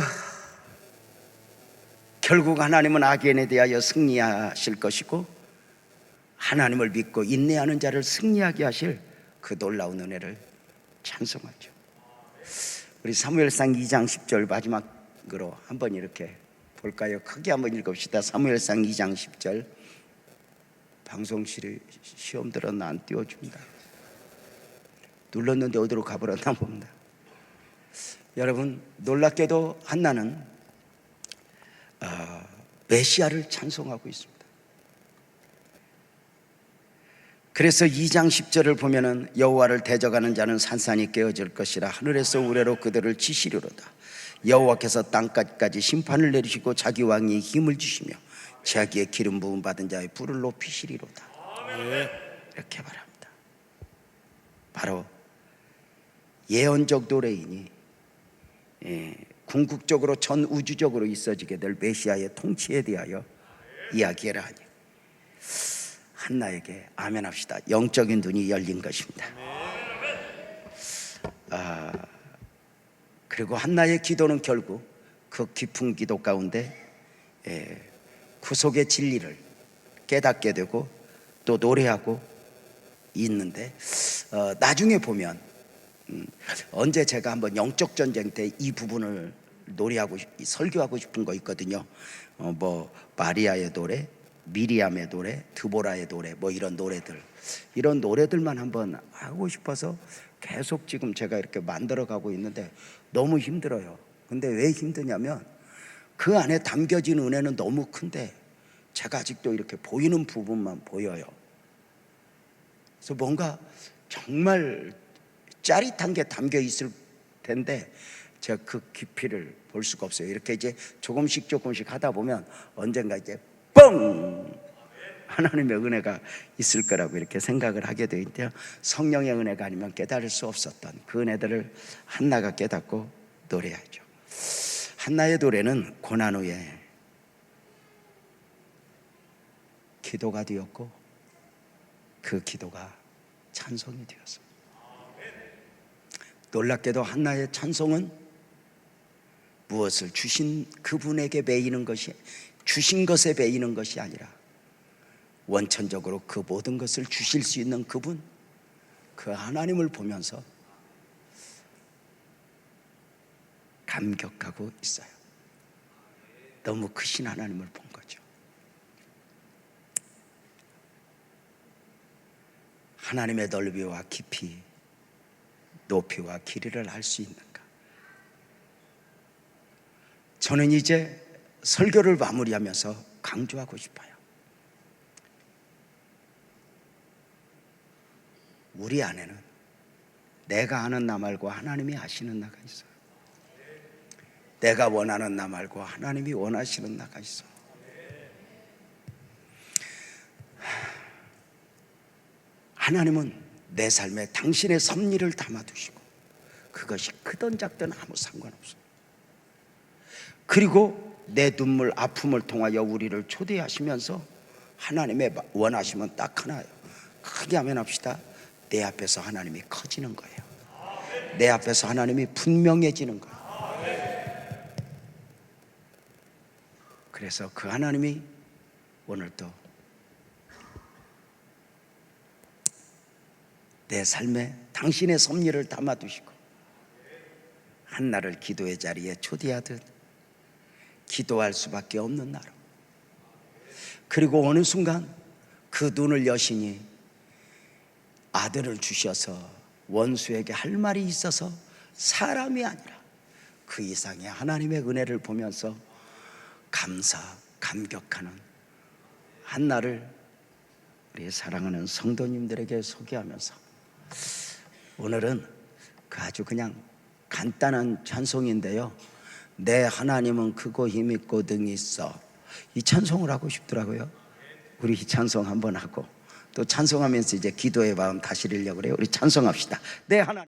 Speaker 1: 결국 하나님은 악인에 대하여 승리하실 것이고 하나님을 믿고 인내하는 자를 승리하게 하실 그 놀라운 은혜를 찬송하죠. 우리 사무엘상 2장 10절 마지막으로 한번 이렇게 볼까요? 크게 한번 읽읍시다. 사무엘상 2장 10절. 방송실에 시험 들었나 안 띄워준다. 눌렀는데 어디로 가버렸나 봅니다. 여러분, 놀랍게도 한나는 메시아를 찬송하고 있습니다. 그래서 2장 10절을 보면은 여호와를 대적하는 자는 산산이 깨어질 것이라 하늘에서 우레로 그들을 치시리로다. 여호와께서 땅까지 심판을 내리시고 자기 왕이 힘을 주시며 자기의 기름 부음 받은 자의 불을 높이시리로다. 이렇게 말합니다. 바로 예언적 노래이니 궁극적으로 전 우주적으로 있어지게 될 메시아의 통치에 대하여 이야기해라 하니 한나에게 아멘 합시다. 영적인 눈이 열린 것입니다. 그리고 한나의 기도는 결국 그 깊은 기도 가운데 구속의 진리를 깨닫게 되고 또 노래하고 있는데 나중에 보면 언제 제가 한번 영적 전쟁 때 이 부분을 노래하고 설교하고 싶은 거 있거든요. 뭐 마리아의 노래, 미리암의 노래, 드보라의 노래, 뭐 이런 노래들만 한번 하고 싶어서 계속 지금 제가 이렇게 만들어 가고 있는데 너무 힘들어요. 근데 왜 힘드냐면 그 안에 담겨진 은혜는 너무 큰데 제가 아직도 이렇게 보이는 부분만 보여요. 그래서 뭔가 정말 짜릿한 게 담겨 있을 텐데 제가 그 깊이를 볼 수가 없어요. 이렇게 이제 조금씩 하다 보면 언젠가 이제 뻥! 하나님의 은혜가 있을 거라고 이렇게 생각을 하게 되어 있는데요. 성령의 은혜가 아니면 깨달을 수 없었던 그 은혜들을 한나가 깨닫고 노래하죠. 한나의 노래는 고난 후에 기도가 되었고 그 기도가 찬송이 되었습니다. 놀랍게도 한나의 찬송은 무엇을 주신 그분에게 매이는 것이, 주신 것에 매이는 것이 아니라 원천적으로 그 모든 것을 주실 수 있는 그분, 그 하나님을 보면서 감격하고 있어요. 너무 크신 하나님을 본 거죠. 하나님의 넓이와 깊이, 높이와 길이를 알 수 있는가? 저는 이제 설교를 마무리하면서 강조하고 싶어요. 우리 안에는 내가 아는 나 말고 하나님이 아시는 나가 있어요. 내가 원하는 나 말고 하나님이 원하시는 나가 있어요. 하나님은 내 삶에 당신의 섭리를 담아두시고 그것이 크든 작든 아무 상관없어요. 그리고 내 눈물, 아픔을 통하여 우리를 초대하시면서 하나님의 원하심은 딱 하나예요. 크게 하면 합시다. 내 앞에서 하나님이 커지는 거예요. 내 앞에서 하나님이 분명해지는 거예요. 그래서 그 하나님이 오늘도 내 삶에 당신의 섭리를 담아두시고 한나를 기도의 자리에 초대하듯 기도할 수밖에 없는 나로, 그리고 어느 순간 그 눈을 여시니 아들을 주셔서 원수에게 할 말이 있어서 사람이 아니라 그 이상의 하나님의 은혜를 보면서 감격하는 한나를 우리 사랑하는 성도님들에게 소개하면서 오늘은 그 아주 그냥 간단한 찬송인데요. 내 하나님은 크고 힘있고 등이 있어, 이 찬송을 하고 싶더라고요. 우리 이 찬송 한번 하고 또 찬송하면서 이제 기도의 마음 다스리려고 그래요. 우리 찬송합시다. 내 하나님.